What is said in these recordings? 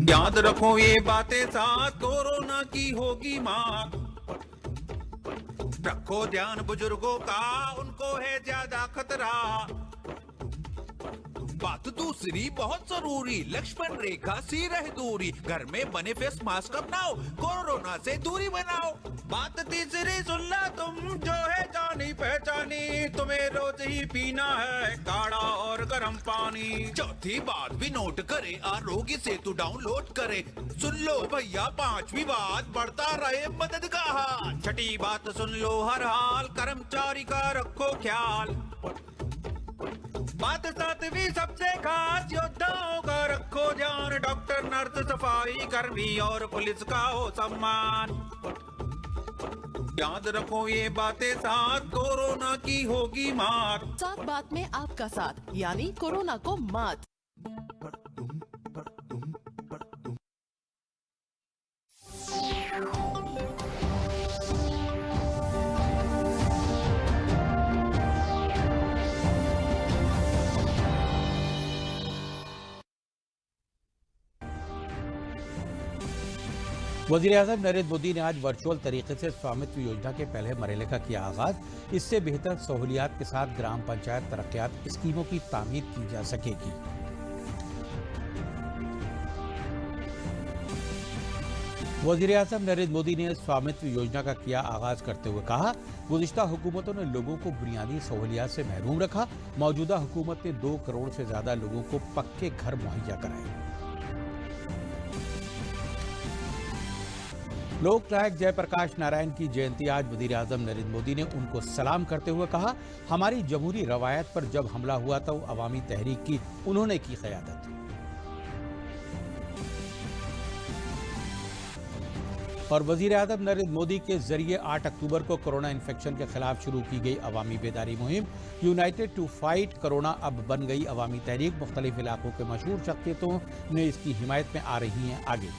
याद रखो ये बातें साथ, कोरोना की होगी मात। रखो ध्यान बुजुर्गों का, उनको है ज्यादा खतरा। बात दूसरी बहुत जरूरी, लक्ष्मण रेखा सी रहे दूरी। घर में बने फेस मास्क अपनाओ, कोरोना से दूरी बनाओ। बात तीसरी सुन ला तुम, जो है जानी पहचानी, तुम्हें रोज ही पीना है काढ़ा और गर्म पानी। चौथी बात भी नोट करे, आरोग्य सेतु डाउनलोड करे। सुन लो भैया पांचवी बात, बढ़ता रहे मदद का हाथ। छठी बात सुन लो हर हाल, कर्मचारी का रखो ख्याल। बात सातवीं सबसे खास, योद्धाओं का रखो ध्यान। डॉक्टर नर्स सफाई कर्मी और पुलिस का हो सम्मान। याद रखो ये बातें साथ, कोरोना की होगी मात। सात बात में आपका साथ, यानी कोरोना को मात। वज़ीर-ए-आज़म नरेंद्र मोदी ने आज वर्चुअल तरीके से स्वामित्व योजना के पहले मरहले का किया आगाज। इससे बेहतर सहूलियात के साथ ग्राम पंचायत तरक्यात स्कीमों की तामीर की जा सकेगी। वज़ीर-ए-आज़म नरेंद्र मोदी ने स्वामित्व योजना का किया आगाज करते हुए कहा, गुज़िश्ता हुकूमतों ने लोगों को बुनियादी सहूलियात से महरूम रखा। मौजूदा हुकूमत ने 2 करोड़ से ज्यादा लोगों को पक्के घर मुहैया कराए। लोकनायक जयप्रकाश नारायण की जयंती आज वज़ीर-ए-आज़म नरेंद्र मोदी ने उनको सलाम करते हुए कहा, हमारी जमहूरी रवायत पर जब हमला हुआ तो अवामी तहरीक की उन्होंने की क़यादत। और वज़ीर-ए-आज़म नरेंद्र मोदी के जरिए 8 अक्टूबर को कोरोना इन्फेक्शन के खिलाफ शुरू की गई अवामी बेदारी मुहिम यूनाइटेड टू फाइट कोरोना अब बन गई अवामी तहरीक। मुख्तलिफ इलाकों के मशहूर शख्सियतों ने इसकी हिमायत में आ रही हैं आगे।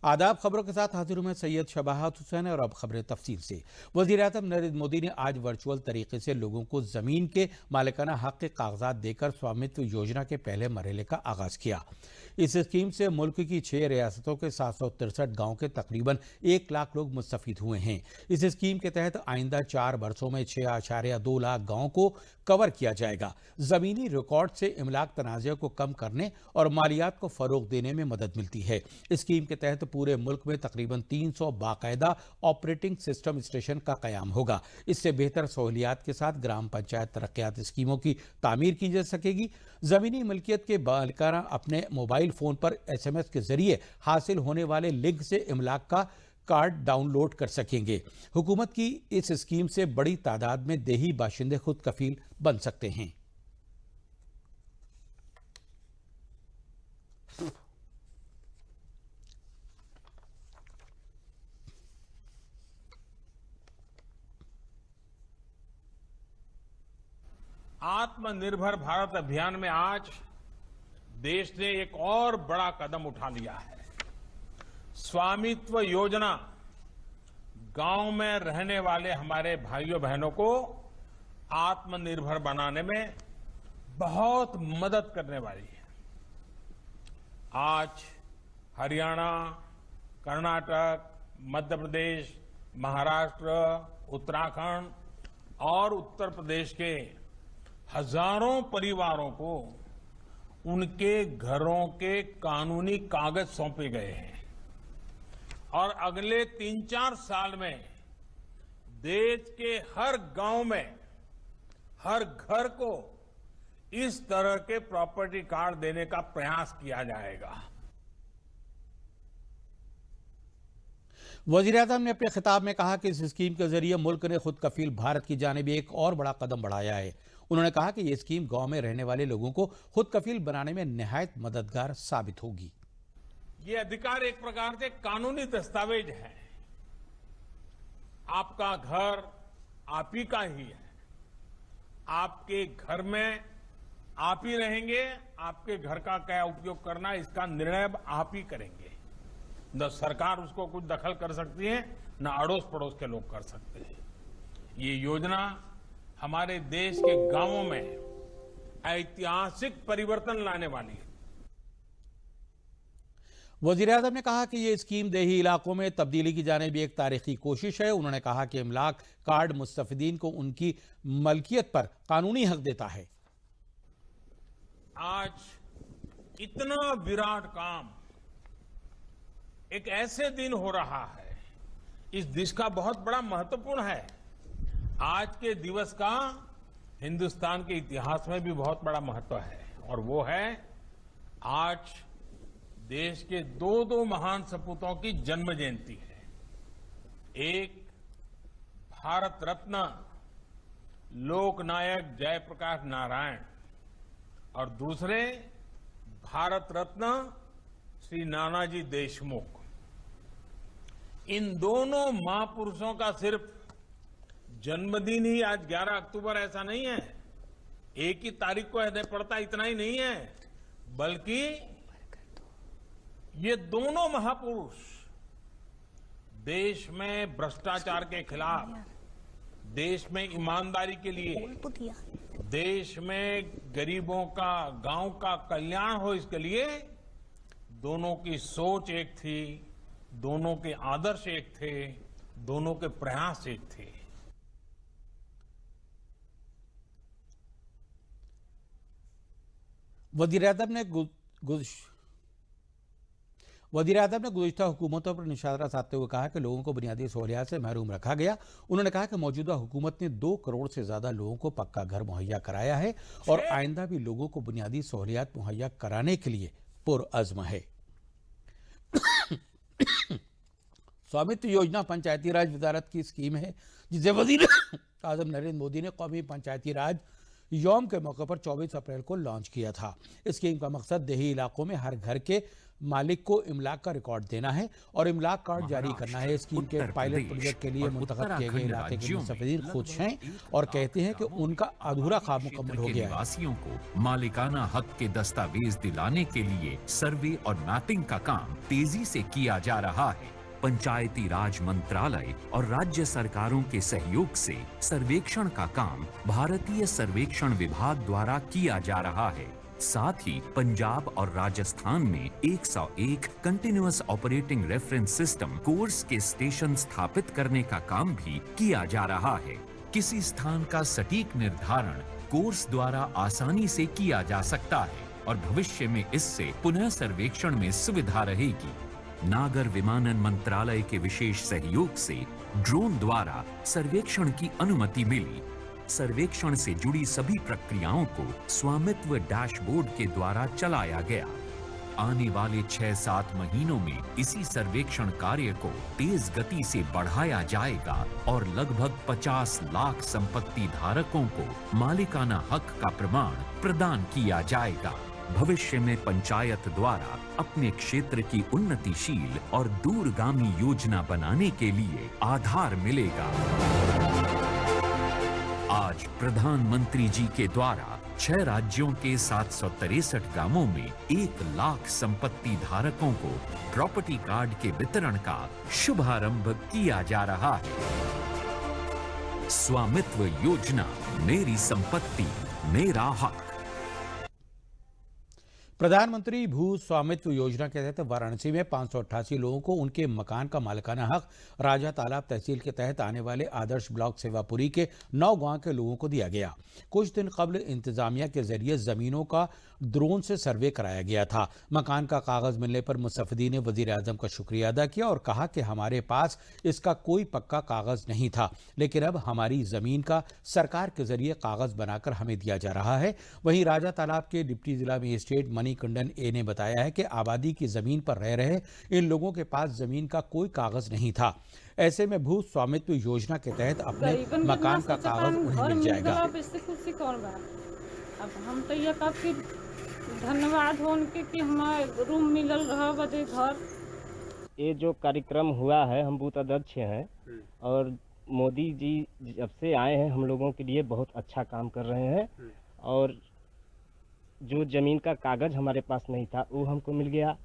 आदाब, खबरों के साथ हाजिर हूं मैं सैयद शबाहत हुसैन और अब खबरें तफसील से। वज़ीर-ए-आज़म नरेंद्र मोदी ने आज वर्चुअल तरीके से लोगों को ज़मीन के मालिकाना हक़ के कागजात देकर स्वामित्व योजना के पहले मरहले का आगाज़ किया। इस स्कीम से मुल्क की 6 रियासतों के 763 गाँव के तकरीबन 1 लाख लोग मुस्तफ़ीद हुए हैं। इस स्कीम के तहत आइंदा 4 बरसों में 6.2 लाख गाँव को कवर किया जाएगा। ज़मीनी रिकॉर्ड से इमलाक तनाज़े को कम करने और मालियात को फ़रोग़ देने में मदद मिलती है। स्कीम के तहत पूरे मुल्क में तकरीबन 300 बाकायदा ऑपरेटिंग सिस्टम स्टेशन का क़याम होगा। इससे बेहतर सहूलियात के साथ ग्राम पंचायत तरक्यात स्कीमों की तामीर की जा सकेगी। ज़मीनी मिल्कियत के मालिकाना अपने मोबाइल फ़ोन पर SMS के जरिए हासिल होने वाले लिंक से इमलाक का कार्ड डाउनलोड कर सकेंगे। हुकूमत की इस स्कीम से बड़ी तादाद में देही बाशिंदे खुद कफील बन सकते हैं। आत्मनिर्भर भारत अभियान में आज देश ने एक और बड़ा कदम उठा लिया है। स्वामित्व योजना गांव में रहने वाले हमारे भाइयों बहनों को आत्मनिर्भर बनाने में बहुत मदद करने वाली है। आज हरियाणा, कर्नाटक, मध्य प्रदेश, महाराष्ट्र, उत्तराखंड और उत्तर प्रदेश के हजारों परिवारों को उनके घरों के कानूनी कागज सौंपे गए हैं और अगले 3-4 साल में देश के हर गांव में हर घर को इस तरह के प्रॉपर्टी कार्ड देने का प्रयास किया जाएगा। वज़ीर-ए-आज़म ने अपने खिताब में कहा कि इस स्कीम के जरिए मुल्क ने खुद कफील भारत की जानिब एक और बड़ा कदम बढ़ाया है। उन्होंने कहा कि ये स्कीम गांव में रहने वाले लोगों को खुद कफील बनाने में निहायत मददगार साबित होगी। ये अधिकार एक प्रकार से कानूनी दस्तावेज है। आपका घर आप ही का ही है। आपके घर में आप ही रहेंगे। आपके घर का क्या उपयोग करना इसका निर्णय आप ही करेंगे। न सरकार उसको कुछ दखल कर सकती है, न अड़ोस पड़ोस के लोग कर सकते हैं। ये योजना हमारे देश के गांवों में ऐतिहासिक परिवर्तन लाने वाली है। वज़ीर-ए-आज़म ने कहा कि ये स्कीम देही इलाकों में तब्दीली की जाने भी एक तारीखी कोशिश है। उन्होंने कहा कि इमलाक कार्ड मुस्तफिदीन को उनकी मलकियत पर कानूनी हक देता है। आज इतना विराट काम एक ऐसे दिन हो रहा है, इस दिश का बहुत बड़ा महत्वपूर्ण है। आज के दिवस का हिंदुस्तान के इतिहास में भी बहुत बड़ा महत्व है और वो है आज देश के दो महान सपूतों की जन्म जयंती है। एक भारत रत्न लोकनायक जयप्रकाश नारायण और दूसरे भारत रत्न श्री नानाजी देशमुख। इन दोनों महापुरुषों का सिर्फ जन्मदिन ही आज 11 अक्टूबर ऐसा नहीं है, एक ही तारीख को ऐसे पड़ता, इतना ही नहीं है, बल्कि ये दोनों महापुरुष देश में भ्रष्टाचार के खिलाफ, देश में ईमानदारी के लिए, देश में गरीबों का, गांव का कल्याण हो, इसके लिए दोनों की सोच एक थी, दोनों के आदर्श एक थे, दोनों के प्रयास एक थे। वज़ीर-ए-आज़म ने गुज़िश्ता हुकूमतों पर निशाना साधते हुए कहा कि लोगों को बुनियादी सहूलियात से महरूम रखा गया। उन्होंने कहा कि मौजूदा हुकूमत ने 2 करोड़ से ज्यादा लोगों को पक्का घर मुहैया कराया है और आइंदा भी लोगों को बुनियादी सहूलियात मुहैया कराने के लिए पुरअज़्म है। स्वामित्व योजना पंचायती राज वजारत की स्कीम है जिसे वज़ीर-ए-आज़म नरेंद्र मोदी ने कौमी पंचायती राज यौम के मौके पर 24 अप्रैल को लॉन्च किया था। इस स्कीम का मकसद देही इलाकों में हर घर के मालिक को इमलाक का रिकॉर्ड देना है और इमलाक कार्ड जारी करना है। स्कीम के पायलट प्रोजेक्ट के लिए मुंतखब किए गए इलाके के मुस्तफिदीन खुद हैं और कहते हैं कि उनका अधूरा काम मुकम्मल हो गया है। वासियों को मालिकाना हक के दस्तावेज दिलाने के लिए सर्वे और मैपिंग का काम तेजी से किया जा रहा है। पंचायती राज मंत्रालय और राज्य सरकारों के सहयोग से सर्वेक्षण का काम भारतीय सर्वेक्षण विभाग द्वारा किया जा रहा है। साथ ही पंजाब और राजस्थान में 101 continuous operating reference system course के स्टेशन स्थापित करने का काम भी किया जा रहा है। किसी स्थान का सटीक निर्धारण कोर्स द्वारा आसानी से किया जा सकता है और भविष्य में इससे पुनः सर्वेक्षण में सुविधा रहेगी। नागर विमानन मंत्रालय के विशेष सहयोग से ड्रोन द्वारा सर्वेक्षण की अनुमति मिली। सर्वेक्षण से जुड़ी सभी प्रक्रियाओं को स्वामित्व डैशबोर्ड के द्वारा चलाया गया। आने वाले 6-7 महीनों में इसी सर्वेक्षण कार्य को तेज गति से बढ़ाया जाएगा और लगभग 50 लाख संपत्ति धारकों को मालिकाना हक का प्रमाण प्रदान किया जाएगा। भविष्य में पंचायत द्वारा अपने क्षेत्र की उन्नतिशील और दूरगामी योजना बनाने के लिए आधार मिलेगा। आज प्रधानमंत्री जी के द्वारा 6 राज्यों के 763 गांवों में 1 लाख संपत्ति धारकों को प्रॉपर्टी कार्ड के वितरण का शुभारंभ किया जा रहा है। स्वामित्व योजना, मेरी संपत्ति मेरा हक। प्रधानमंत्री भू स्वामित्व योजना के तहत वाराणसी में 588 लोगों को उनके मकान का मालिकाना हक राजा तालाब तहसील के तहत आने वाले आदर्श ब्लॉक सेवापुरी के 9 गांव के लोगों को दिया गया। कुछ दिन कबल इंतजामिया के जरिए जमीनों का ड्रोन से सर्वे कराया गया था। मकान का कागज मिलने पर मुस्तफिदीन ने वज़ीर-ए-आज़म का शुक्रिया अदा किया और कहा कि हमारे पास इसका कोई पक्का कागज नहीं था, लेकिन अब हमारी जमीन का सरकार के जरिए कागज बनाकर हमें दिया जा रहा है। वहीं राजा तालाब के डिप्टी जिला मजिस्ट्रेट मनी मणिकंडन ए ने बताया है कि आबादी की जमीन पर रह रहे इन लोगों के पास जमीन का कोई कागज नहीं था। ऐसे में भू स्वामित्व योजना के तहत अपने मकान का कागज उन्हें मिल जाएगा। अब हम तो ये काफी धन्यवाद हो उनके कि हमारे रूम मिलल रहा बदे घर। ये जो कार्यक्रम हुआ है हम बूथ अध्यक्ष हैं और मोदी जी जब से आए हैं हम लोगों के लिए बहुत अच्छा काम कर रहे हैं और जो ज़मीन का कागज़ हमारे पास नहीं था वो हमको मिल गया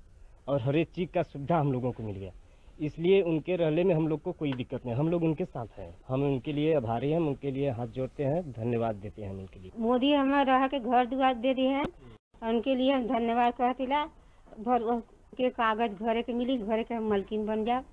और हर एक चीज़ का सुविधा हम लोगों को मिल गया। इसलिए उनके रहने में हम लोग को कोई दिक्कत नहीं, हम लोग उनके साथ हैं, हम उनके लिए आभारी हैं, हम उनके लिए हाथ जोड़ते हैं, धन्यवाद देते हैं हम उनके लिए। मोदी हमें रह के घर दुआर दे दिए हैं, उनके लिए हम धन्यवाद कहतिला। घर के कागज घरे के मिली, घरे के हम मालकिन बन जाए।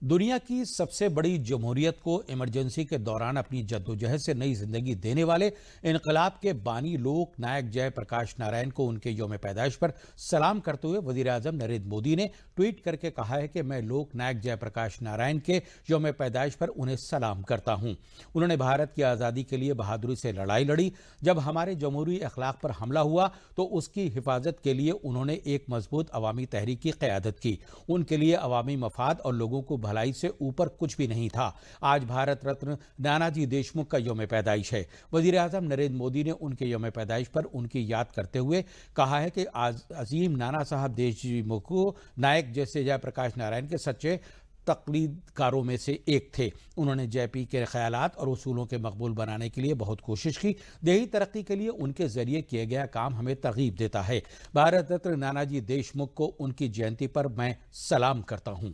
दुनिया की सबसे बड़ी जमहूरियत को इमरजेंसी के दौरान अपनी जद्दोजहद से नई जिंदगी देने वाले इनकलाब के बानी लोक नायक जयप्रकाश नारायण को उनके यौम पैदाइश पर सलाम करते हुए वजीर आजम नरेंद्र मोदी ने ट्वीट करके कहा है कि मैं लोक नायक जयप्रकाश नारायण के यौम पैदाइश पर उन्हें सलाम करता हूं। उन्होंने भारत की आज़ादी के लिए बहादुरी से लड़ाई लड़ी। जब हमारे जमहूरी अखलाक पर हमला हुआ तो उसकी हिफाजत के लिए उन्होंने एक मजबूत अवामी तहरीक की क़यादत की। उनके लिए अवामी मफाद और लोगों को भलाई से ऊपर कुछ भी नहीं था। आज भारत रत्न नानाजी देशमुख का यौम पैदाइश है। वजीर आजम नरेंद्र मोदी ने उनके यौम पैदाइश पर उनकी याद करते हुए कहा है कि आज अजीम नाना साहब देशमुख नायक जैसे जयप्रकाश नारायण के सच्चे तकलीदकारों में से एक थे। उन्होंने जेपी के ख्यालात और उसूलों के मकबूल बनाने के लिए बहुत कोशिश की। देही तरक्की के लिए उनके जरिए किया गया काम हमें तरगीब देता है। भारत रत्न नानाजी देशमुख को उनकी जयंती पर मैं सलाम करता हूं।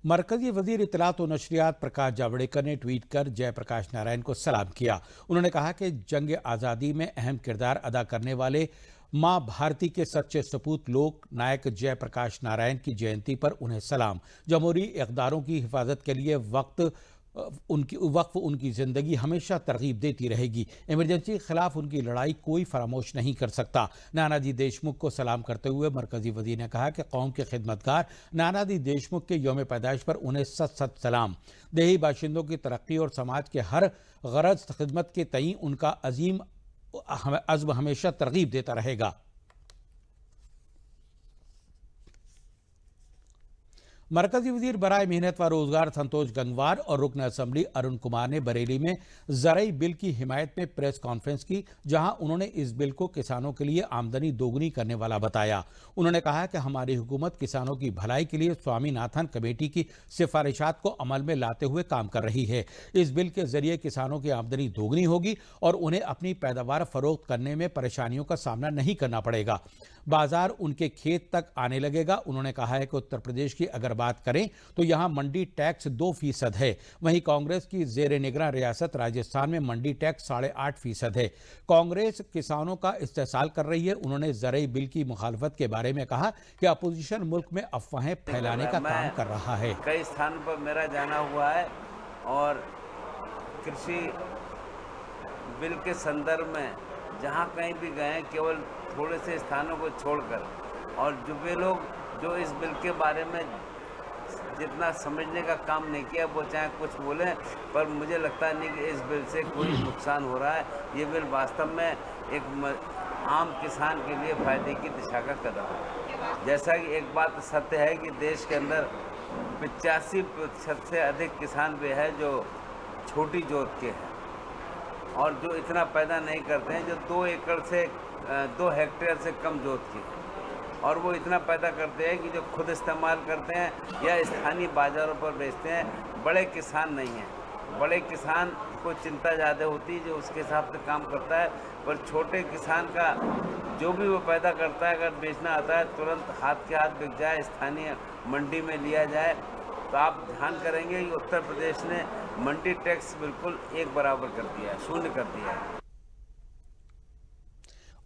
मरकजी वजीर इत्तलात और नशरियात प्रकाश जावड़ेकर ने ट्वीट कर जयप्रकाश नारायण को सलाम किया। उन्होंने कहा कि जंग आज़ादी में अहम किरदार अदा करने वाले मां भारती के सच्चे सपूत लोक नायक जयप्रकाश नारायण की जयंती पर उन्हें सलाम। जमहूरी इक़दारों की हिफाजत के लिए वक्फ उनकी जिंदगी हमेशा तरगीब देती रहेगी। इमरजेंसी के खिलाफ उनकी लड़ाई कोई फरामोश नहीं कर सकता। नानाजी देशमुख को सलाम करते हुए मरकजी वजीर ने कहा कि कौम के खिदमतगार नानाजी देशमुख के यौम पैदाइश पर उन्हें सत सत सलाम। देही बाशिंदों की तरक्की और समाज के हर गरज खिदमत के तई उनका अजीम अज़्म हमेशा तरगीब देता रहेगा। मरकजी वजीर बराए मेहनत व रोजगार संतोष गंगवार और रुकन असम्बली अरुण कुमार ने बरेली में ज़राई बिल की हिमायत में प्रेस कॉन्फ्रेंस की, जहां उन्होंने इस बिल को किसानों के लिए आमदनी दोगुनी करने वाला बताया। उन्होंने कहा कि हमारी हुकूमत किसानों की भलाई के लिए स्वामीनाथन कमेटी की सिफारिशात को अमल में लाते हुए काम कर रही है। इस बिल के जरिए किसानों की आमदनी दोगुनी होगी और उन्हें अपनी पैदावार फरोख्त करने में परेशानियों का सामना नहीं करना पड़ेगा। बाजार उनके खेत तक आने लगेगा। उन्होंने कहा है कि उत्तर प्रदेश की अगर बात करें तो यहां मंडी टैक्स 2% है। वहीं कांग्रेस की जेर निगरां रियासत राजस्थान में मंडी टैक्स 8.5% है। कांग्रेस किसानों का इस्तेहसाल कर रही है। उन्होंने ज़राई बिल की मुखालफत के बारे में कहा कि अपोजिशन मुल्क में अफवाहें फैलाने का काम कर रहा है। कई स्थान पर मेरा जाना हुआ है और कृषि बिल के संदर्भ में जहाँ कहीं भी गए केवल थोड़े से स्थानों को छोड़कर, और जो वे लोग जो इस बिल के बारे में जितना समझने का काम नहीं किया वो चाहे कुछ बोले, पर मुझे लगता नहीं कि इस बिल से कोई नुकसान हो रहा है। ये बिल वास्तव में एक आम किसान के लिए फायदे की दिशा का कदम है। जैसा कि एक बात सत्य है कि देश के अंदर 85% से अधिक किसान वे हैं जो छोटी जोत के हैं और जो इतना पैदा नहीं करते हैं, जो 2 हेक्टेयर से कम जोत की है, और वो इतना पैदा करते हैं कि जो खुद इस्तेमाल करते हैं या स्थानीय बाज़ारों पर बेचते हैं। बड़े किसान नहीं हैं। बड़े किसान को चिंता ज़्यादा होती है जो उसके हिसाब से काम करता है, पर छोटे किसान का जो भी वो पैदा करता है अगर बेचना आता है तुरंत हाथ के हाथ बिक जाए, स्थानीय मंडी में लिया जाए। तो आप ध्यान करेंगे कि उत्तर प्रदेश ने मंडी टैक्स बिल्कुल एक बराबर कर दिया है, 0 कर दिया है।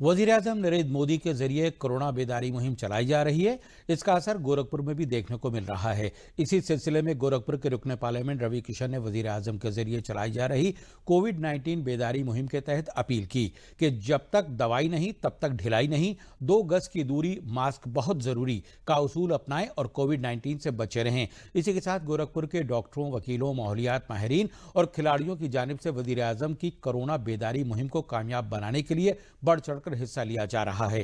वज़ीर-ए-आज़म नरेंद्र मोदी के जरिए कोरोना बेदारी मुहिम चलाई जा रही है। इसका असर गोरखपुर में भी देखने को मिल रहा है। इसी सिलसिले में गोरखपुर के रुकने पार्लियामेंट रवि किशन ने वज़ीर-ए-आज़म के जरिए चलाई जा रही कोविड-19 बेदारी मुहिम के तहत अपील की कि जब तक दवाई नहीं तब तक ढिलाई नहीं, 2 गज की दूरी, मास्क बहुत जरूरी का उसूल अपनाएं और कोविड-19 से बचे रहें। इसी के साथ गोरखपुर के डॉक्टरों, वकीलों, माहौलियात माहिरीन और खिलाड़ियों की जानिब से वज़ीर-ए-आज़म की कोरोना बेदारी मुहिम को कामयाब बनाने के लिए बढ़ चढ़ हिस्सा लिया जा रहा है।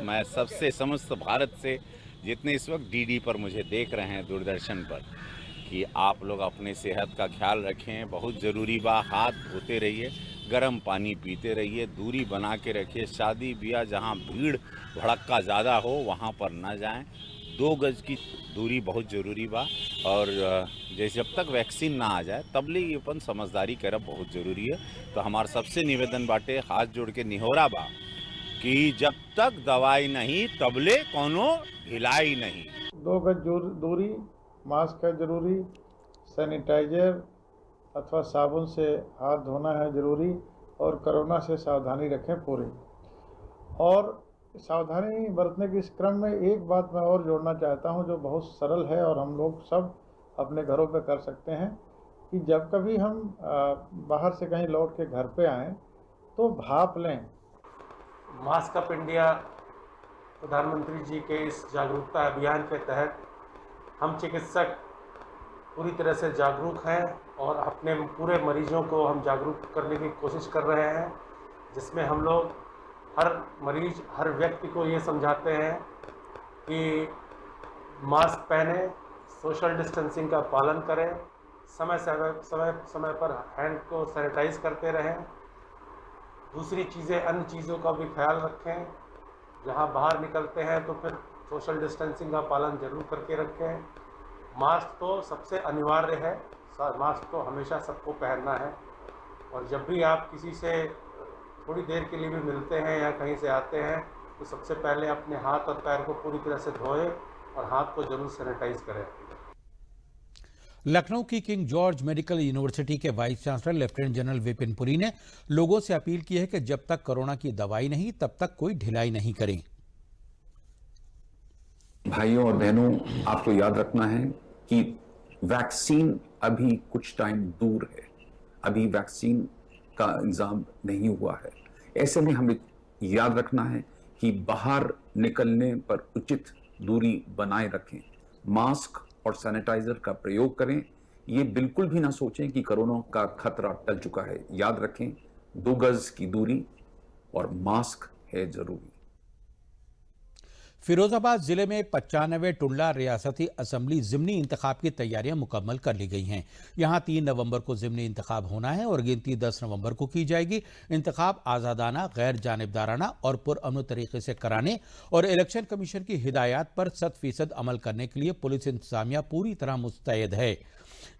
मैं सबसे समस्त भारत से जितने इस वक्त डीडी पर मुझे देख रहे हैं, दूरदर्शन पर, कि आप लोग अपने सेहत का ख्याल रखें, बहुत ज़रूरी बा। हाथ धोते रहिए, गर्म पानी पीते रहिए, दूरी बना के रखिए। शादी ब्याह जहां भीड़ भड़क्का ज़्यादा हो वहां पर न जाएं। 2 गज की दूरी बहुत ज़रूरी बा। और जैसे जब तक वैक्सीन ना आ जाए तबले ये अपन समझदारी करब बहुत ज़रूरी है। तो हमारा सबसे निवेदन बाटे, हाथ जोड़ के निहोरा बा कि जब तक दवाई नहीं तबले कोनो ढिलाई नहीं। 2 गज दूरी, मास्क है ज़रूरी, सैनिटाइजर अथवा साबुन से हाथ धोना है ज़रूरी, और कोरोना से सावधानी रखें पूरी। और सावधानी बरतने के इस क्रम में एक बात मैं और जोड़ना चाहता हूं जो बहुत सरल है और हम लोग सब अपने घरों पे कर सकते हैं, कि जब कभी हम बाहर से कहीं लौट के घर पे आएँ तो भाप लें। मास्क अप इंडिया प्रधानमंत्री जी के इस जागरूकता अभियान के तहत हम चिकित्सक पूरी तरह से जागरूक हैं और अपने पूरे मरीजों को हम जागरूक करने की कोशिश कर रहे हैं, जिसमें हम लोग हर मरीज, हर व्यक्ति को ये समझाते हैं कि मास्क पहने, सोशल डिस्टेंसिंग का पालन करें, समय पर हैंड को सैनिटाइज करते रहें। दूसरी चीज़ें, अन्य चीज़ों का भी ख्याल रखें। जहां बाहर निकलते हैं तो फिर सोशल डिस्टेंसिंग का पालन जरूर करके रखें। मास्क तो सबसे अनिवार्य है, मास्क तो हमेशा सबको पहनना है। और जब भी आप किसी से थोड़ी देर के लिए भी मिलते हैं या कहीं से आते हैं तो सबसे पहले अपने हाथ और पैर को पूरी तरह से धोएं और हाथ को जरूर सैनिटाइज करें। लखनऊ की किंग जॉर्ज मेडिकल यूनिवर्सिटी के vice chancellor lieutenant general Vipin Puri ने लोगों से अपील की है कि जब तक कोरोना की दवाई नहीं तब तक कोई ढिलाई नहीं करें। भाइयों और बहनों, आपको याद रखना है कि वैक्सीन अभी कुछ टाइम दूर है, अभी वैक्सीन का इंतजाम नहीं हुआ है। ऐसे में हमें याद रखना है कि बाहर निकलने पर उचित दूरी बनाए रखें, मास्क और सैनिटाइजर का प्रयोग करें। ये बिल्कुल भी ना सोचें कि कोरोना का खतरा टल चुका है। याद रखें, 2 गज की दूरी और मास्क है जरूरी। फिरोजाबाद जिले में 95 टुंडला रियासती असम्बली ज़िमनी इंतखाब की तैयारियां मुकम्मल कर ली गई हैं। यहां 3 नवंबर को ज़िमनी इंतखाब होना है और गिनती 10 नवंबर को की जाएगी। इंतखाब आज़ादाना, गैर जानिबदाराना और पुरअमन तरीके से कराने और इलेक्शन कमीशन की हिदायत पर 100% अमल करने के लिए पुलिस इंतजामिया पूरी तरह मुस्तैद है।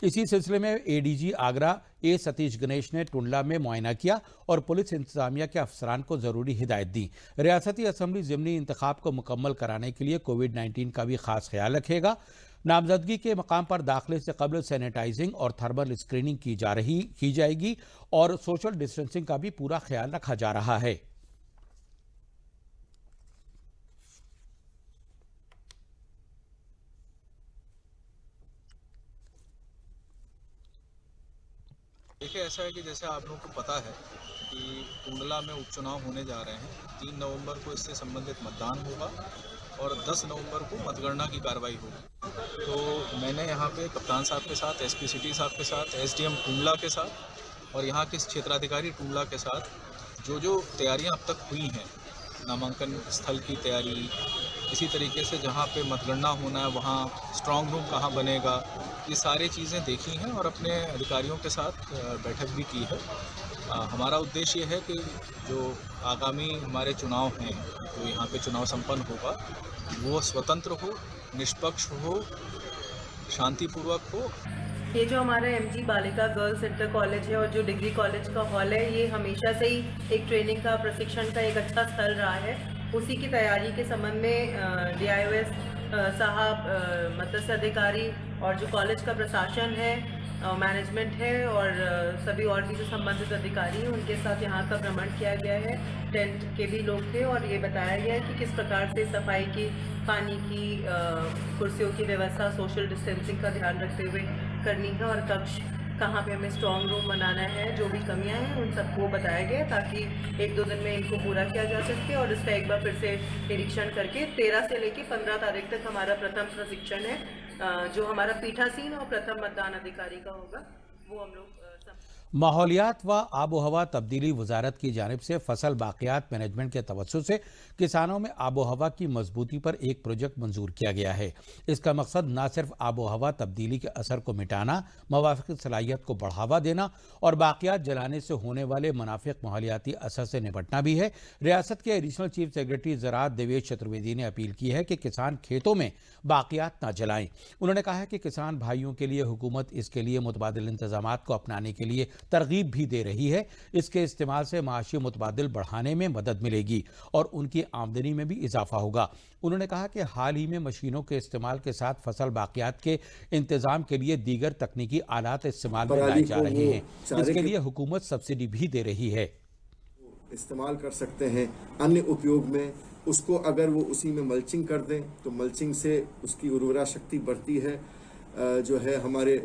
इसी सिलसिले में एडीजी आगरा ए सतीश गणेश ने टुंडला में मुआयना किया और पुलिस इंतजामिया के अफसरान को जरूरी हिदायत दी। रियासती असम्बली ज़िमनी इंतखाब को मुकम्मल कराने के लिए कोविड-19 का भी खास ख्याल रखेगा। नामजदगी के मकाम पर दाखिले से कबल सैनिटाइजिंग और थर्मल स्क्रीनिंग की जाएगी और सोशल डिस्टेंसिंग का भी पूरा ख्याल रखा जा रहा है। देखिए, ऐसा है कि जैसे आप लोगों को पता है कि टुंडला में उपचुनाव होने जा रहे हैं। 3 नवंबर को इससे संबंधित मतदान होगा और 10 नवंबर को मतगणना की कार्रवाई होगी। तो मैंने यहाँ पे कप्तान साहब के साथ, एसपी सिटी साहब के साथ, एसडीएम टुंडला के साथ और यहाँ के क्षेत्राधिकारी टुंडला के साथ जो तैयारियाँ अब तक हुई हैं, नामांकन स्थल की तैयारी, इसी तरीके से जहाँ पे मतगणना होना है वहाँ स्ट्रांग रूम कहाँ बनेगा, ये सारी चीज़ें देखी हैं और अपने अधिकारियों के साथ बैठक भी की है। हमारा उद्देश्य ये है कि जो आगामी हमारे चुनाव हैं, जो यहाँ पे चुनाव संपन्न होगा, वो स्वतंत्र हो, निष्पक्ष हो, शांतिपूर्वक हो। ये जो हमारा एमजी बालिका गर्ल्स इंटर कॉलेज है और जो डिग्री कॉलेज का हॉल है, ये हमेशा से ही एक ट्रेनिंग का, प्रशिक्षण का एक अच्छा स्थल रहा है। उसी की तैयारी के संबंध में डीआईओएस साहब, मत्स्य अधिकारी और जो कॉलेज का प्रशासन है मैनेजमेंट है और सभी और भी जो संबंधित अधिकारी हैं उनके साथ यहाँ का भ्रमण किया गया है। टेंट के भी लोग थे और ये बताया गया है कि किस प्रकार से सफाई की, पानी की, कुर्सियों की व्यवस्था, सोशल डिस्टेंसिंग का ध्यान रखते हुए करनी है और कक्ष कहाँ पे हमें स्ट्रॉन्ग रूम बनाना है, जो भी कमियां हैं उन सबको बताया गया ताकि 1-2 दिन में इनको पूरा किया जा सके। और इसका एक बार फिर से निरीक्षण करके 13 से लेकर 15 तारीख तक हमारा प्रथम प्रशिक्षण है, जो हमारा पीठासीन और प्रथम मतदान अधिकारी का होगा, वो हम लोग माहौलियात व आबो हवा तब्दीली वजारत की जानिब से फसल बाक़ियात मैनेजमेंट के तवज्जो से किसानों में आबो हवा की मजबूती पर एक प्रोजेक्ट मंजूर किया गया है। इसका मकसद न सिर्फ आबो हवा तब्दीली के असर को मिटाना, मवाफ़िक़ सलाहियत को बढ़ावा देना और बाक़ियात जलाने से होने वाले मुनाफिक माहौलियाती असर से निपटना भी है। रियासत के एडिशनल चीफ सेक्रेटरी ज़राअत देवेश चतुर्वेदी ने अपील की है कि किसान खेतों में बाक़ियात न जलाएं। उन्होंने कहा है कि किसान भाइयों के लिए हुकूमत इसके लिए मुतबादिल इंतजामात को अपनाने के लिए तरगीब भी दे रही है। इसके इस्तेमाल से माशी मुतबादिल बढ़ाने में मदद मिलेगी और उनकी आमदनी में भी इजाफा होगा। उन्होंने कहा कि हाल ही में मशीनों के इस्तेमाल के साथ फसल बाक़ियात के इंतजाम के लिए दीगर तकनीकी आलात इस्तेमाल में लाए जा रहे हैं। इसके लिए हुकूमत सब्सिडी भी दे रही है। इस्तेमाल कर सकते हैं अन्य उपयोग में, उसको अगर वो उसी में मल्चिंग कर दें तो मल्चिंग से उसकी उर्वरा शक्ति बढ़ती है, जो है हमारे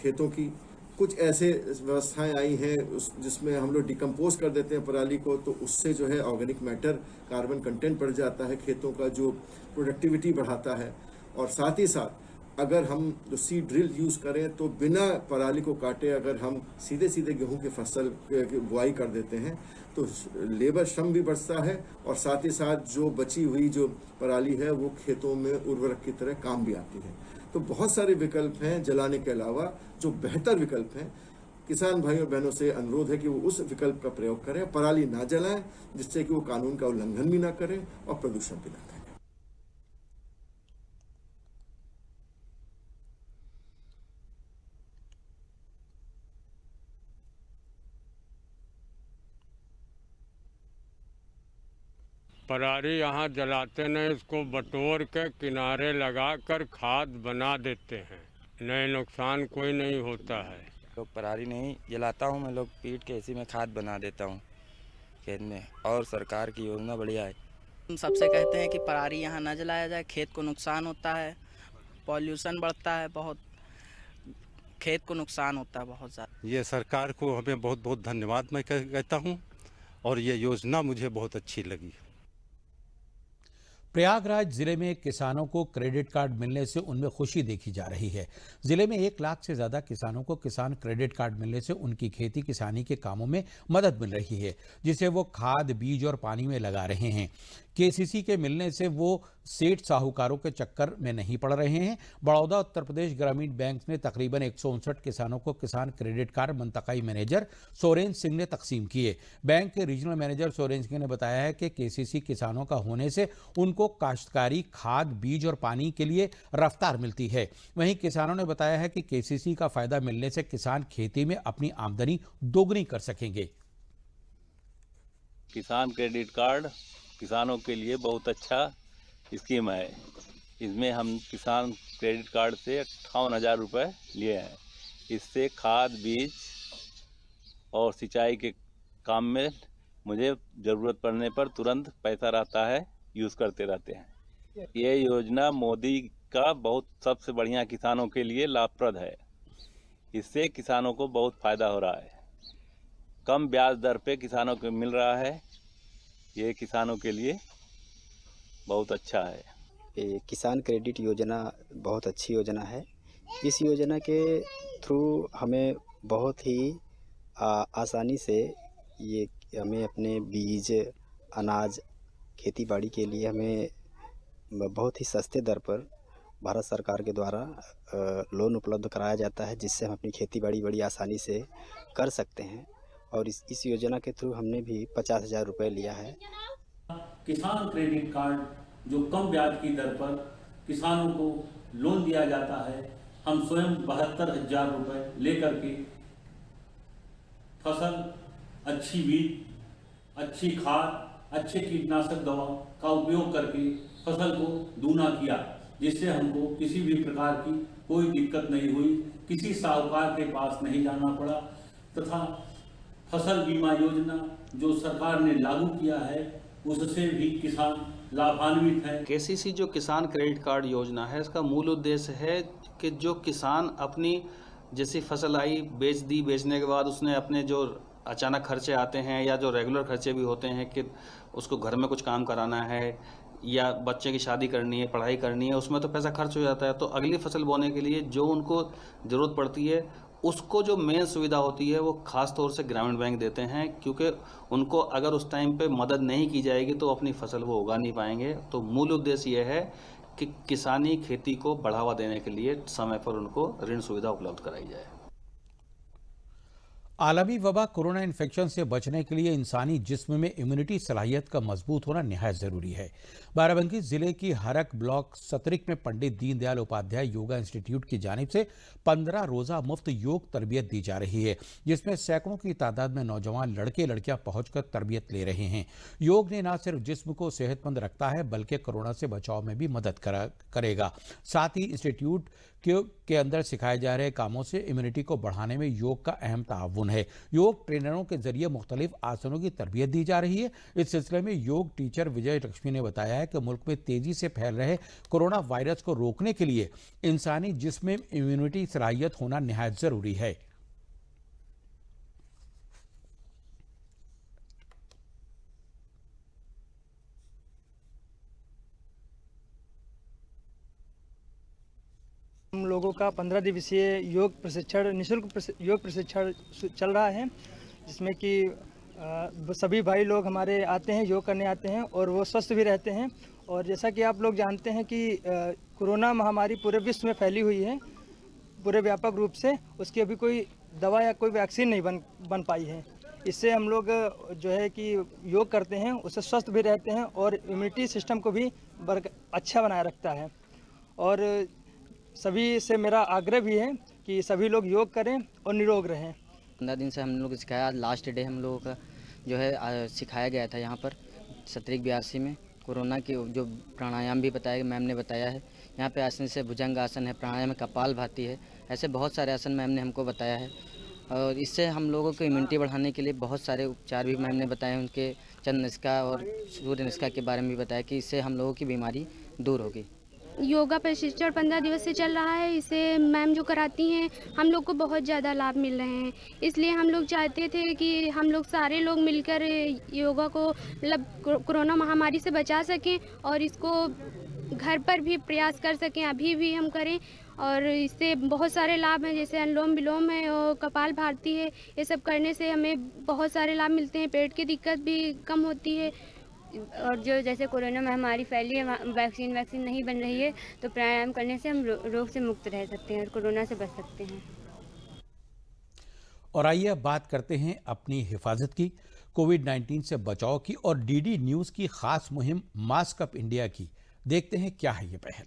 खेतों की। कुछ ऐसे व्यवस्थाएं आई हैं जिसमें हम लोग डिकम्पोज कर देते हैं पराली को, तो उससे जो है ऑर्गेनिक मैटर, कार्बन कंटेंट बढ़ जाता है खेतों का, जो प्रोडक्टिविटी बढ़ाता है। और साथ ही साथ अगर हम जो सीड ड्रिल यूज़ करें तो बिना पराली को काटे अगर हम सीधे सीधे गेहूं की फसल की बुआई कर देते हैं तो लेबर श्रम भी बचता है और साथ ही साथ जो बची हुई जो पराली है वो खेतों में उर्वरक की तरह काम भी आती है। तो बहुत सारे विकल्प हैं जलाने के अलावा जो बेहतर विकल्प हैं। किसान भाइयों और बहनों से अनुरोध है कि वो उस विकल्प का प्रयोग करें, पराली ना जलाएं, जिससे कि वो कानून का उल्लंघन भी ना करें और प्रदूषण भी ना करें। पराली यहाँ जलाते नहीं, इसको बटोर के किनारे लगा कर खाद बना देते हैं, नए नुकसान कोई नहीं होता है। तो पराली नहीं जलाता हूँ मैं, लोग पीट के इसी में खाद बना देता हूँ खेत में, और सरकार की योजना बढ़िया है। हम सबसे कहते हैं कि पराली यहाँ ना जलाया जाए, खेत को नुकसान होता है, पॉल्यूशन बढ़ता है, बहुत खेत को नुकसान होता है बहुत ज़्यादा। ये सरकार को हमें बहुत बहुत धन्यवाद मैं कहता हूँ और ये योजना मुझे बहुत अच्छी लगी। प्रयागराज जिले में किसानों को क्रेडिट कार्ड मिलने से उनमें खुशी देखी जा रही है। जिले में 1 लाख से ज्यादा किसानों को किसान क्रेडिट कार्ड मिलने से उनकी खेती किसानी के कामों में मदद मिल रही है, जिसे वो खाद, बीज और पानी में लगा रहे हैं। केसीसी के मिलने से वो सेठ साहूकारों के चक्कर में नहीं पड़ रहे हैं। बड़ौदा उत्तर प्रदेश ग्रामीण बैंक ने तकरीबन 159 किसानों को किसान क्रेडिट कार्ड मंतकाई मैनेजर सोरेन सिंह ने तकसीम किए। बैंक के रीजनल मैनेजर सोरेन सिंह ने बताया है कि केसीसी किसानों का होने से उनको काश्तकारी, खाद, बीज और पानी के लिए रफ्तार मिलती है। वहीं किसानों ने बताया है कि केसीसी का फायदा मिलने से किसान खेती में अपनी आमदनी दोगुनी कर सकेंगे। किसान क्रेडिट कार्ड किसानों के लिए बहुत अच्छा स्कीम है। इसमें हम किसान क्रेडिट कार्ड से 58,000 रुपये लिए हैं। इससे खाद, बीज और सिंचाई के काम में मुझे ज़रूरत पड़ने पर तुरंत पैसा रहता है, यूज़ करते रहते हैं। ये योजना मोदी का बहुत सबसे बढ़िया किसानों के लिए लाभप्रद है। इससे किसानों को बहुत फ़ायदा हो रहा है। कम ब्याज दर पे किसानों को मिल रहा है। ये किसानों के लिए बहुत अच्छा है। किसान क्रेडिट योजना बहुत अच्छी योजना है। इस योजना के थ्रू हमें बहुत ही आसानी से ये हमें अपने बीज, अनाज, खेती बाड़ी के लिए हमें बहुत ही सस्ते दर पर भारत सरकार के द्वारा लोन उपलब्ध कराया जाता है, जिससे हम अपनी खेती बाड़ी बड़ी आसानी से कर सकते हैं। और इस योजना के थ्रू हमने भी 50,000 रुपये लिया है। किसान क्रेडिट कार्ड जो कम ब्याज की दर पर किसानों को लोन दिया जाता है, हम स्वयं 72,000 रुपये लेकर के फसल, अच्छी बीज, अच्छी खाद, अच्छे कीटनाशक दवा का उपयोग करके फसल को दूना किया, जिससे हमको किसी भी प्रकार की कोई दिक्कत नहीं हुई, किसी साहूकार के पास नहीं जाना पड़ा तथा फसल बीमा योजना जो सरकार ने लागू किया है उससे भी किसान लाभान्वित है। केसीसी जो किसान क्रेडिट कार्ड योजना है, इसका मूल उद्देश्य है कि जो किसान अपनी जैसी फसल आई बेच दी, बेचने के बाद उसने अपने जो अचानक खर्चे आते हैं या जो रेगुलर खर्चे भी होते हैं कि उसको घर में कुछ काम कराना है या बच्चे की शादी करनी है, पढ़ाई करनी है, उसमें तो पैसा खर्च हो जाता है। तो अगली फसल बोने के लिए जो उनको ज़रूरत पड़ती है उसको जो मेन सुविधा होती है वो ख़ास तौर से ग्रामीण बैंक देते हैं, क्योंकि उनको अगर उस टाइम पे मदद नहीं की जाएगी तो अपनी फसल वो उगा नहीं पाएंगे। तो मूल उद्देश्य ये है कि किसानी खेती को बढ़ावा देने के लिए समय पर उनको ऋण सुविधा उपलब्ध कराई जाए। आलमी वबा कोरोना इन्फेक्शन से बचने के लिए इंसानी जिस्म में इम्यूनिटी सलाहियत का मजबूत होना निहायत ज़रूरी है। बाराबंकी जिले की हरक ब्लॉक सतरिक में पंडित दीनदयाल उपाध्याय योगा इंस्टीट्यूट की जानिब से 15 रोज़ा मुफ्त योग तरबियत दी जा रही है, जिसमें सैकड़ों की तादाद में नौजवान लड़के लड़कियां पहुंचकर तरबियत ले रहे हैं। योग ने न सिर्फ जिस्म को सेहतमंद रखता है बल्कि कोरोना से बचाव में भी मदद करेगा। साथ ही इंस्टीट्यूट के अंदर सिखाए जा रहे कामों से इम्यूनिटी को बढ़ाने में योग का अहम ताउन है। योग ट्रेनरों के जरिए मुख्तलिफ आसनों की तरबियत दी जा रही है। इस सिलसिले में योग टीचर विजय लक्ष्मी ने बताया है कि मुल्क में तेजी से फैल रहे कोरोना वायरस को रोकने के लिए इंसानी जिस्म में इम्यूनिटी सलाहियत होना निहायत जरूरी है। हम लोगों का 15 दिवसीय योग प्रशिक्षण निःशुल्क योग प्रशिक्षण चल रहा है, जिसमें कि सभी भाई लोग हमारे आते हैं, योग करने आते हैं और वो स्वस्थ भी रहते हैं। और जैसा कि आप लोग जानते हैं कि कोरोना महामारी पूरे विश्व में फैली हुई है पूरे व्यापक रूप से, उसकी अभी कोई दवा या कोई वैक्सीन नहीं बन पाई है। इससे हम लोग जो है कि योग करते हैं उससे स्वस्थ भी रहते हैं और इम्यूनिटी सिस्टम को भी अच्छा बनाए रखता है। और सभी से मेरा आग्रह भी है कि सभी लोग योग करें और निरोग रहें। 15 दिन से हम लोग सिखाया, आज लास्ट डे हम लोगों का जो है सिखाया गया था यहाँ पर सतरिक BRC में। कोरोना के जो प्राणायाम भी बताया, मैम ने बताया है। यहाँ पे आसन से भुजंग आसन है, प्राणायाम है, कपालभाति है, ऐसे बहुत सारे आसन मैम ने हमको बताया है। और इससे हम लोगों को इम्यूनिटी बढ़ाने के लिए बहुत सारे उपचार भी मैम ने बताए, उनके चंद्र निष्का और सूर्य निष्का के बारे में भी बताया कि इससे हम लोगों की बीमारी दूर होगी। योगा प्रशिक्षण 15 दिवस से चल रहा है। इसे मैम जो कराती हैं हम लोग को बहुत ज़्यादा लाभ मिल रहे हैं। इसलिए हम लोग चाहते थे कि हम लोग सारे लोग मिलकर योगा को मतलब कोरोना महामारी से बचा सकें और इसको घर पर भी प्रयास कर सकें, अभी भी हम करें। और इससे बहुत सारे लाभ हैं, जैसे अनुलोम विलोम है और कपालभाति है। ये सब करने से हमें बहुत सारे लाभ मिलते हैं, पेट की दिक्कत भी कम होती है। और जो जैसे कोरोना महामारी फैली है, वैक्सीन नहीं बन रही है, तो प्राणायाम करने से हम रोग से मुक्त रह सकते हैं और कोरोना से बच सकते हैं। और आइए अब बात करते हैं अपनी हिफाजत की, कोविड-19 से बचाव की और DD न्यूज़ की खास मुहिम मास्क अप इंडिया की। देखते हैं क्या है ये पहल।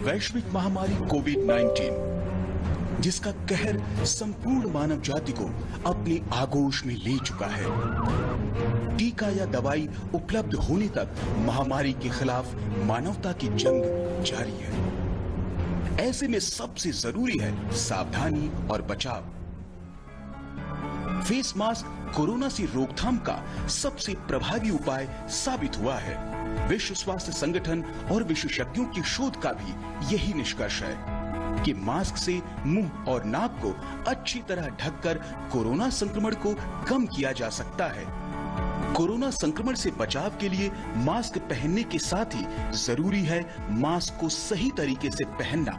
वैश्विक महामारी कोविड-19 जिसका कहर संपूर्ण मानव जाति को अपनी आगोश में ले चुका है। टीका या दवाई उपलब्ध होने तक महामारी के खिलाफ मानवता की जंग जारी है। ऐसे में सबसे जरूरी है सावधानी और बचाव। फेस मास्क कोरोना से रोकथाम का सबसे प्रभावी उपाय साबित हुआ है। विश्व स्वास्थ्य संगठन और विशेषज्ञों की शोध का भी यही निष्कर्ष है कि मास्क से मुंह और नाक को अच्छी तरह ढककर कोरोना संक्रमण को कम किया जा सकता है। कोरोना संक्रमण से बचाव के लिए मास्क पहनने के साथ ही जरूरी है मास्क को सही तरीके से पहनना।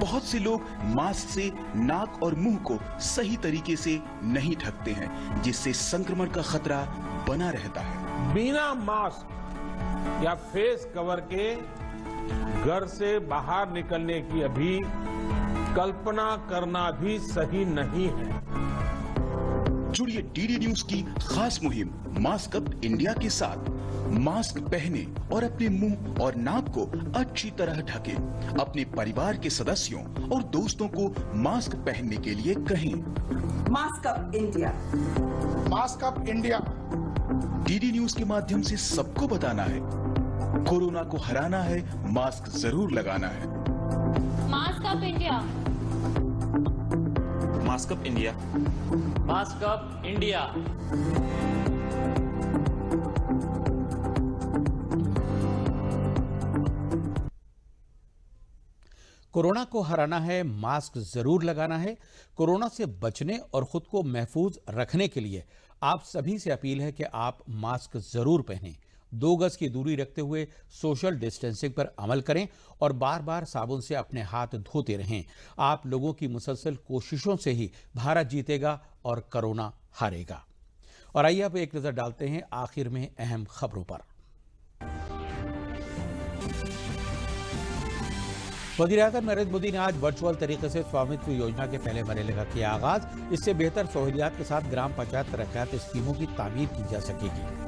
बहुत से लोग मास्क से नाक और मुंह को सही तरीके से नहीं ढकते हैं, जिससे संक्रमण का खतरा बना रहता है। बिना मास्क या फेस कवर के घर से बाहर निकलने की अभी कल्पना करना भी सही नहीं है। जुड़िए DD न्यूज़ की खास मुहिम मास्क अप इंडिया के साथ। मास्क पहने और अपने मुंह और नाक को अच्छी तरह ढकें। अपने परिवार के सदस्यों और दोस्तों को मास्क पहनने के लिए कहें। Mask up India, mask up India. DD news के माध्यम से सबको बताना है, कोरोना को हराना है, मास्क जरूर लगाना है। Mask up India, mask up India, mask up India. Corona को हराना है, मास्क जरूर लगाना है। कोरोना से बचने और खुद को महफूज रखने के लिए आप सभी से अपील है कि आप मास्क जरूर पहनें, 2 गज की दूरी रखते हुए सोशल डिस्टेंसिंग पर अमल करें और बार बार साबुन से अपने हाथ धोते रहें। आप लोगों की मुसलसल कोशिशों से ही भारत जीतेगा और कोरोना हारेगा। और आइए अब एक नजर डालते हैं आखिर में अहम खबरों पर। वज़ीर-ए-आज़म नरेंद्र मोदी ने आज वर्चुअल तरीके से स्वामित्व योजना के पहले मरहले का किया आगाज। इससे बेहतर सहूलियात के साथ ग्राम पंचायत तरक्यात स्कीमों की तामीर की जा सकेगी।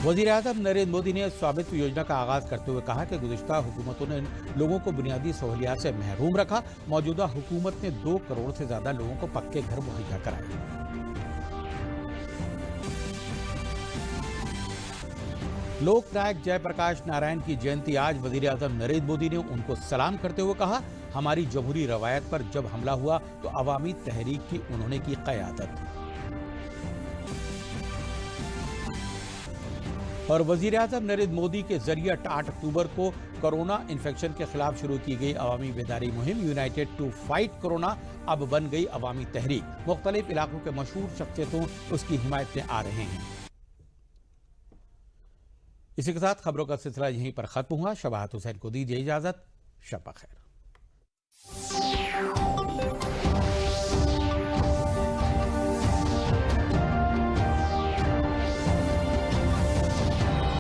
वज़ीर-ए-आज़म नरेंद्र मोदी ने स्वामित्व योजना का आगाज करते हुए कहा कि गुज़िश्ता हुकूमतों ने लोगों को बुनियादी सहूलियात से महरूम रखा। मौजूदा हुकूमत ने 2 करोड़ से ज्यादा लोगों को पक्के घर मुहैया कराए। लोकनायक जयप्रकाश नारायण की जयंती आज। वज़ीर-ए-आज़म नरेंद्र मोदी ने उनको सलाम करते हुए कहा, हमारी जमहूरी रवायत पर जब हमला हुआ तो अवामी तहरीक की उन्होंने की क़यादत। और वज़ीर-ए-आज़म नरेंद्र मोदी के जरिए 8 अक्टूबर को कोरोना इन्फेक्शन के खिलाफ शुरू की गई अवामी बेदारी मुहिम यूनाइटेड टू फाइट कोरोना अब बन गई अवामी तहरीक। मुख्तलिफ इलाकों के मशहूर शख्सियतों उसकी हिमायत में आ रहे हैं। इसी के साथ खबरों का सिलसिला यहीं पर खत्म हुआ। शबाहत हुसैन को दीजिए इजाजत। शब बखैर।